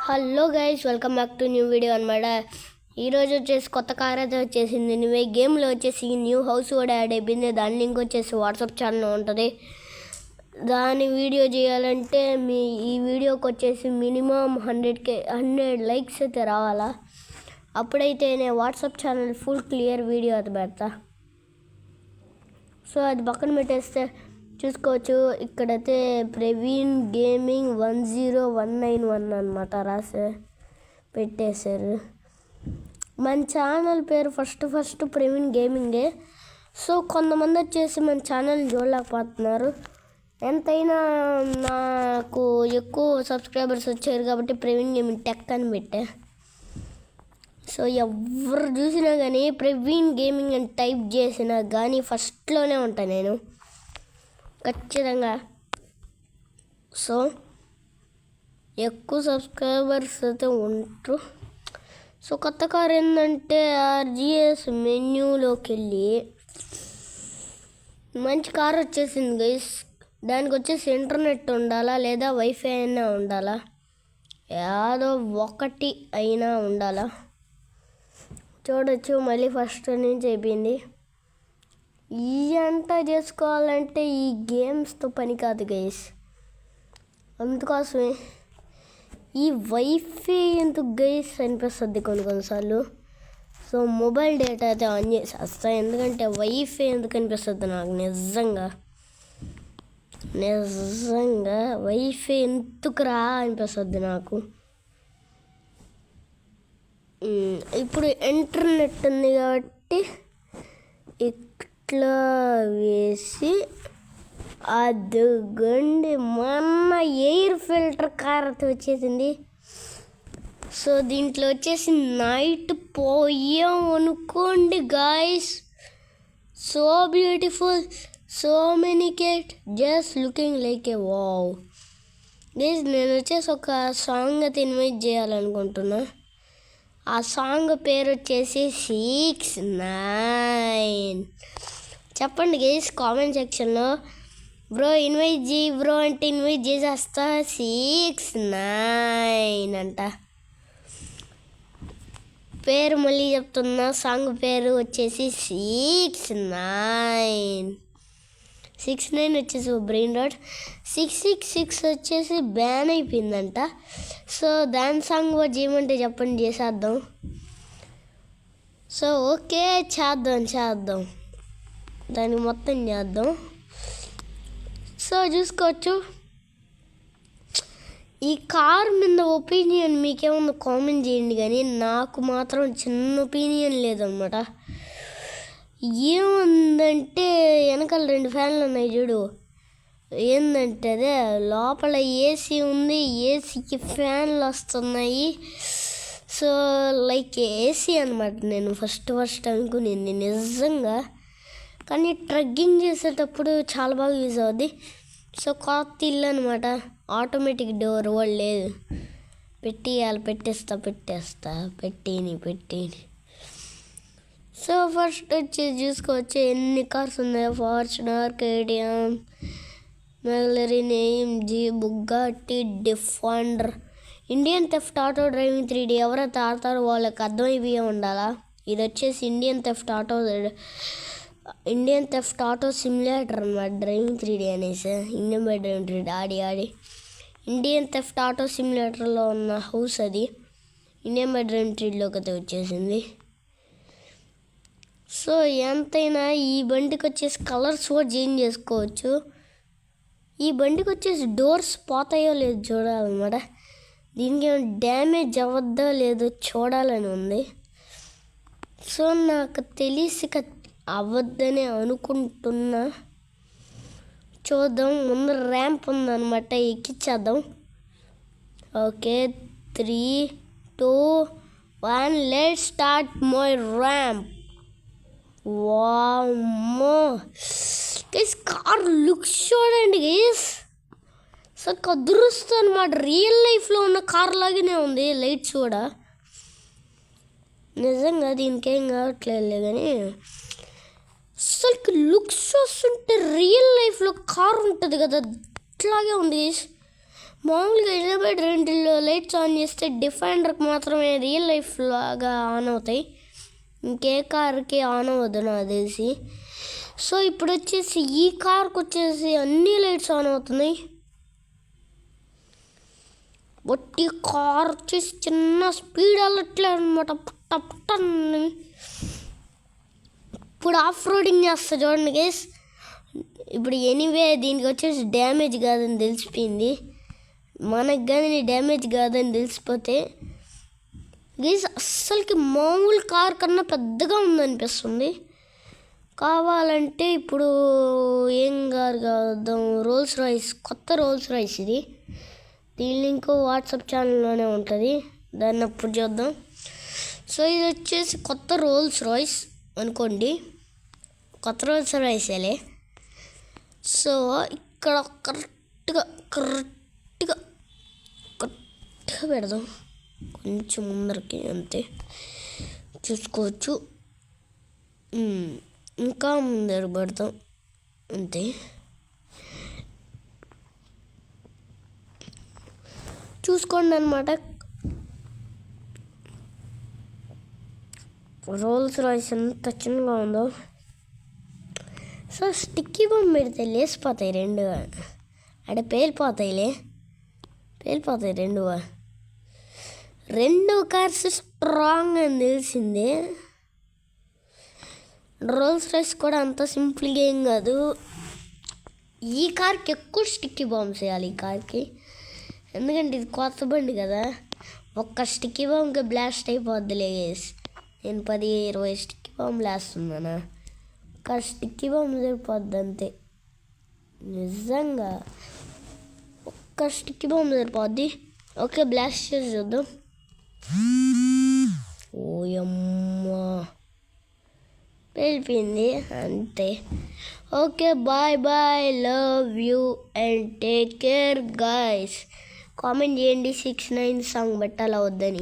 Hello guys, welcome back to new video అనమాట. ఈరోజు వచ్చేసి కొత్త కార్ అయితే వచ్చేసింది. నువ్వే గేమ్లో వచ్చేసి న్యూ హౌస్ కూడా యాడ్ అయిపోయింది. దాని లింక్ వచ్చేసి వాట్సాప్ ఛానల్లో ఉంటుంది. దాని వీడియో చేయాలంటే ఈ వీడియోకి వచ్చేసి మినిమం 100 లైక్స్ అయితే రావాలా. అప్పుడైతే నేను WhatsApp channel full clear video అయితే పెడతా. సో అది పక్కన పెట్టేస్తే చూసుకోవచ్చు. ఇక్కడైతే ప్రవీణ్ గేమింగ్ 10191 అనమాట రాసే పెట్టేశారు. మన ఛానల్ పేరు ఫస్ట్ ప్రవీణ్ గేమింగే. సో కొంతమంది వచ్చేసి మన ఛానల్ చూడలేకపోతున్నారు. ఎంతైనా నాకు ఎక్కువ సబ్స్క్రైబర్స్ వచ్చారు కాబట్టి ప్రవీణ్ గేమింగ్ టెక్ అని పెట్టా. సో ఎవరు చూసినా కానీ ప్రవీణ్ గేమింగ్ అని టైప్ చేసినా కానీ ఫస్ట్లోనే ఉంటాను నేను ఖచ్చితంగా. సో ఎక్కువ సబ్స్క్రైబర్స్ అయితే ఉంటారు. సో కొత్త కార్ ఏంటంటే ఆర్జిఎస్ మెన్యూలోకి వెళ్ళి మంచి కార్ వచ్చేసింది గైస్. దానికి వచ్చేసి ఇంటర్నెట్ ఉండాలా లేదా వైఫై అయినా ఉండాలా, ఏదో ఒకటి అయినా ఉండాలా. చూడొచ్చు మళ్ళీ ఫస్ట్ నుంచి అయిపోయింది. ఈ అంట చేసుకోవాలంటే ఈ గేమ్స్తో పని కాదు గైస్. అందుకోసమే ఈ వైఫై ఎందుకు గైస్ అనిపిస్తుంది కొన్నిసార్లు. సో మొబైల్ డేటా అయితే ఆన్ చేసేస్తా. ఎందుకంటే వైఫై ఎందుకు అనిపిస్తుంది నాకు నిజంగా వైఫై ఎందుకురా అనిపిస్తుంది నాకు. ఇప్పుడు ఇంటర్నెట్ ఉంది కాబట్టి ఇట్లా వేసి అదుగండి మన ఎయిర్ ఫిల్టర్ కార్ అయితే వచ్చేసింది. సో దీంట్లో వచ్చేసి నైట్ పోయాం అనుకోండి guys. So beautiful, so many kate just looking like a wow. Guys నేను వచ్చేసి ఒక సాంగ్ అయితే ఇన్వైట్ చేయాలనుకుంటున్నా. ఆ సాంగ్ పేరు వచ్చేసి 69. చెప్పండి గైస్ కామెంట్ సెక్షన్లో. బ్రో ఇన్వైట్ చేయి బ్రో అంటే ఇన్వైట్ చేసేస్తా. 69 అంట పేరు. మళ్ళీ చెప్తున్నా, సాంగ్ పేరు వచ్చేసి 69 వచ్చేసి బ్రెయిన్ రాట్. 666 వచ్చేసి బ్యాన్ అయిపోయిందంట. సో దాని సాంగ్ కూడా చేయమంటే చెప్పండి, చేసేద్దాం. సో ఓకే చేద్దాం దాన్ని మొత్తం చేద్దాం. సో చూసుకోవచ్చు. ఈ కార్ మీద ఒపీనియన్ మీకేమన్నా కామెంట్ చేయండి. కానీ నాకు మాత్రం చిన్న ఒపీనియన్ లేదన్నమాట. ఏముందంటే వెనకాల 2 ఫ్యాన్లు ఉన్నాయి చూడు. ఏంటంటే అదే లోపల ఏసీ ఉంది, ఏసీకి ఫ్యాన్లు వస్తున్నాయి. సో లైక్ ఏసీ అనమాట. నేను ఫస్ట్ అనుకునేది నిజంగా. కానీ ట్రెక్కింగ్ చేసేటప్పుడు చాలా బాగా యూజ్ అవుద్ది. సో కొత్త ఇల్లు అనమాట. ఆటోమేటిక్ డోర్ కూడా లేదు. పెట్టేస్తా పెట్టేని. సో ఫస్ట్ వచ్చి చూసుకోవచ్చు ఎన్ని కార్స్ ఉన్నాయో. Fortuner, KTM, McLaren, AMG, Bugatti, Defender, Indian theft auto, driving 3D. ఎవరైతే ఆడతారో వాళ్ళకి అర్థమైపోయే ఉండాలా. ఇది వచ్చేసి ఇండియన్ థెఫ్ట్ ఆటో సిమ్యులేటర్ అన్నమాట. డ్రైవింగ్ 3D అనేసి ఇండియన్ బై డ్రైవింగ్ 3D ఆడి ఇండియన్ థెఫ్ట్ ఆటో సిమ్యులేటర్లో ఉన్న హౌస్ అది ఇండియన్ బై డ్రైవింగ్ 3Dలోకి అయితే వచ్చేసింది. సో ఎంతైనా ఈ బండికి వచ్చేసి కలర్స్ కూడా చేంజ్ చేసుకోవచ్చు. ఈ బండికి వచ్చేసి డోర్స్ పోతాయో లేదో చూడాలన్నమాట. దీనికి ఏమైనా డ్యామేజ్ అవ్వద్దో లేదో చూడాలని ఉంది. సో నాకు తెలిసి అవ్వద్దని అనుకుంటున్నా. చూద్దాం. ముందు ర్యాంప్ ఉందన్నమాట, ఎక్కించేద్దాం. Okay 3, 2, 1 let's start my ramp. వామ్మో గైస్ కార్ లుక్స్ చూడండి గైస్. సో కదురుస్తుంది అనమాట. రియల్ లైఫ్లో ఉన్న కార్ లాగానే ఉంది. లైట్స్ కూడా నిజంగా దీనికి ఏం కావట్లేదు కానీ అసలు లుక్స్ చూస్తుంటే రియల్ లైఫ్లో కార్ ఉంటుంది కదా అట్లాగే ఉంది గైస్. మామూలుగా ఎలిజబెత్ రెండులో లైట్స్ ఆన్ చేస్తే డిఫెండర్కి మాత్రమే రియల్ లైఫ్ లాగా ఆన్ అవుతాయి, ఇంకే కార్కి ఆన్ అవ్వదు నాకు తెలిసి. సో ఇప్పుడు వచ్చేసి ఈ కార్కి వచ్చేసి అన్ని లైట్స్ ఆన్ అవుతున్నాయి. బట్ ఈ కార్ వచ్చేసి చిన్న స్పీడ్ వెళ్ళట్లేదు అనమాట, పుట్ట పుట్టని. ఇప్పుడు ఆఫ్ రోడింగ్ చేస్తా చూడండి గైస్. ఇప్పుడు ఎనీవే దీనికి వచ్చేసి డ్యామేజ్ కాదని తెలిసిపోయింది. మనకు కానీ డ్యామేజ్ కాదని తెలిసిపోతే గైస్ అస్సలకి మామూలు కార్ కన్నా పెద్దగా ఉందనిపిస్తుంది. కావాలంటే ఇప్పుడు ఏం కారు కావద్దాం, రోల్స్ రాయిస్, కొత్త రోల్స్ రాయిస్ ఇది. దీని లింక్ వాట్సాప్ ఛానల్లోనే ఉంటుంది, దాన్ని అప్పుడు చూద్దాం. సో ఇది వచ్చేసి కొత్త రోల్స్ రాయిస్ అనుకోండి, కొత్త రోల్స్ రాయిసేలే. సో ఇక్కడ కరెక్ట్గా పెడదాం, కొంచెం ముందరికి అంతే చూసుకోవచ్చు. ఇంకా ముందర పెడతాం అంతే. చూసుకోండి అనమాట. రోల్స్ రాయిస్ ఎంత చిన్నగా ఉందో. సో స్టిక్కీ బొమ్మ పెడితే లేసిపోతాయి రెండుగా, అంటే పేలిపోతాయి రెండు కార్స్ స్ట్రాంగ్ అని తెలిసిందే. రోల్స్ రాయిస్ కూడా అంత సింపుల్గా ఏం కాదు. ఈ కార్కి ఎక్కువ స్టిక్కీ బాంబ్స్ వేయాలి ఈ కార్కి, ఎందుకంటే ఇది కొత్త బండి కదా. ఒక్క స్టిక్కీ బాంబ్కి బ్లాస్ట్ అయిపోద్దిలే గైస్. నేను 10-20 స్టిక్కీ బాంబులు వేస్తున్నాను, ఒక్క స్టిక్కీ బాంబు సరిపోద్ది అంతే. నిజంగా ఒక్క స్టిక్కీ బాంబు సరిపోద్ది. ఓకే బ్లాస్ట్ చేసి చూద్దాం. ఓయమ్మా వెళ్ళిపోయింది అంతే. Okay bye bye, love you and take care guys. Comment చేయండి 6ix9ine సాంగ్ పెట్టాలా వద్దని.